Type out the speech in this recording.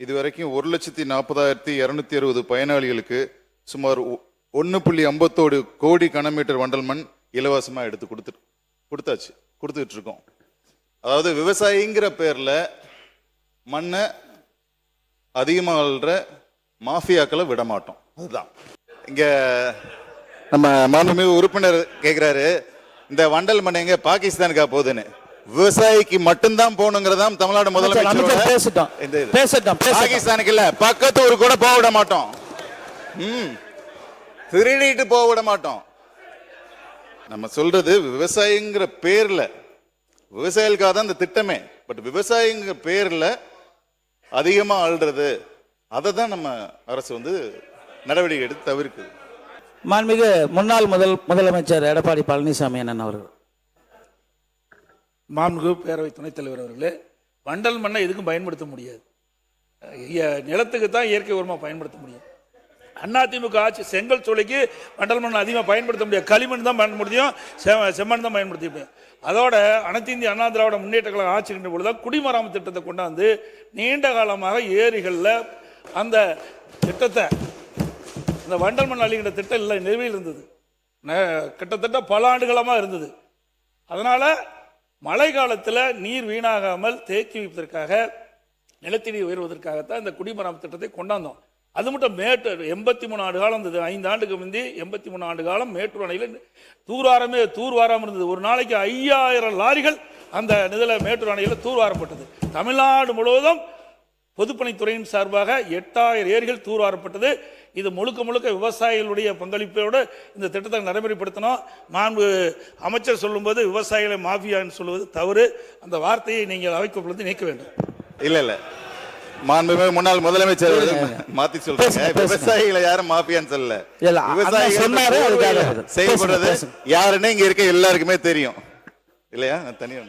இதுவரைக்கும் 1,40,260 பயனாளிகளுக்கு சுமார் 1.51 கோடி கனமீட்டர் வண்டல் மண் இலவசமா எடுத்து கொடுத்துட்டு இருக்கோம். அதாவது விவசாயிங்கிற பேர்ல மண்ணை அதிகமாக அள்ளுற மாஃபியாக்களை விட மாட்டோம். அதுதான் இங்க நம்ம மாண்புமிகு உறுப்பினர் கேட்கிறாரு, இந்த வண்டல் மண் எங்க பாகிஸ்தானுக்கா போகுதுன்னு. விவசாயிக்கு மட்டும்தான் போகணுங்கிறதா தமிழ்நாடு முதலமைச்சர். பாகிஸ்தானுக்கு இல்ல, பக்கத்து ஊருக்கு கூட போக விட மாட்டோம். திருடிட்டு போக விட மாட்டோம். நம்ம சொல்றது விவசாயிங்கிற பேர்ல, விவசாயிகளுக்காக தான் இந்த திட்டமே. பட் விவசாயிங்கிற பேர்ல அதிகமா ஆள்றது, அதை தான் நம்ம அரசு நடவடிக்கை எடுத்து தவிர்க்குது. மாண்புமிகு முன்னாள் முதலமைச்சர் எடப்பாடி பழனிசாமி அண்ணன் அவர்கள். மாண்புமிகு பேரவை துணைத் தலைவர் அவர்களே, வண்டல் மண்ணை எதுக்கும் பயன்படுத்த முடியாது. நிலத்துக்கு தான் இயற்கை உரமாக பயன்படுத்த முடியும். அதிமுக ஆட்சி செங்கல் சோலைக்கு வண்டல் மண் அதிகமாக பயன்படுத்த முடியாது. களிமண் தான் பயன்படுத்த முடியும், செம்மண் தான் பயன்படுத்த முடியும். அதோட அனைத்து இந்திய அண்ணா திராவிட முன்னேற்ற கழகம் ஆட்சி இருந்த பொழுது குடிமராமத்து திட்டத்தை கொண்டாந்து நீண்ட காலமாக ஏரிகளில் அந்த திட்டத்தை, இந்த வண்டல் மண் அழிக்கின்ற திட்டம் இல்லை நிலுவையில் இருந்தது. கிட்டத்தட்ட பல ஆண்டுகளமாக இருந்தது. அதனால் மழை காலத்தில் நீர் வீணாகாமல் தேக்கி வைப்பதற்காக, நிலத்தடி உயர்வதற்காகத்தான் இந்த குடிமராமத்து திட்டத்தை கொண்டாந்தோம். அது மட்டும் மேட்டூர் 83 ஆண்டு காலம் இருந்தது. 5 ஆண்டுக்கு முந்தி 83 ஆண்டு காலம் மேட்டூர் அணையில் தூர்வாராமல் இருந்தது. ஒரு நாளைக்கு 5000 லாரிகள் அந்த நிதியில் மேட்டூர் அணையில் தூர்வாரப்பட்டது. தமிழ்நாடு முழுவதும் பொதுப்பணித்துறையின் சார்பாக 8000 ஏரிகள் தூர்வாரப்பட்டது. இது முழுக்க விவசாயிகளுடைய பங்களிப்போடு இந்த திட்டத்தை நடைமுறைப்படுத்தணும். மாண்பு அமைச்சர் சொல்லும்போது விவசாயிகளை மாஃபியான்னு சொல்லுவது தவறு. அந்த வார்த்தையை நீங்கள் அவைக்குள்ளது நீக்க வேண்டும். இல்ல மாண்புமிகு முன்னாள் முதலமைச்சர் மாத்தி சொல்றாங்க. விவசாயிகளை யாரும் மாஃபியான்னு சொல்லல. விவசாயிகள் செயல்படுறது யாருன்னு இங்க இருக்க எல்லாருக்குமே தெரியும் இல்லையா? தனியா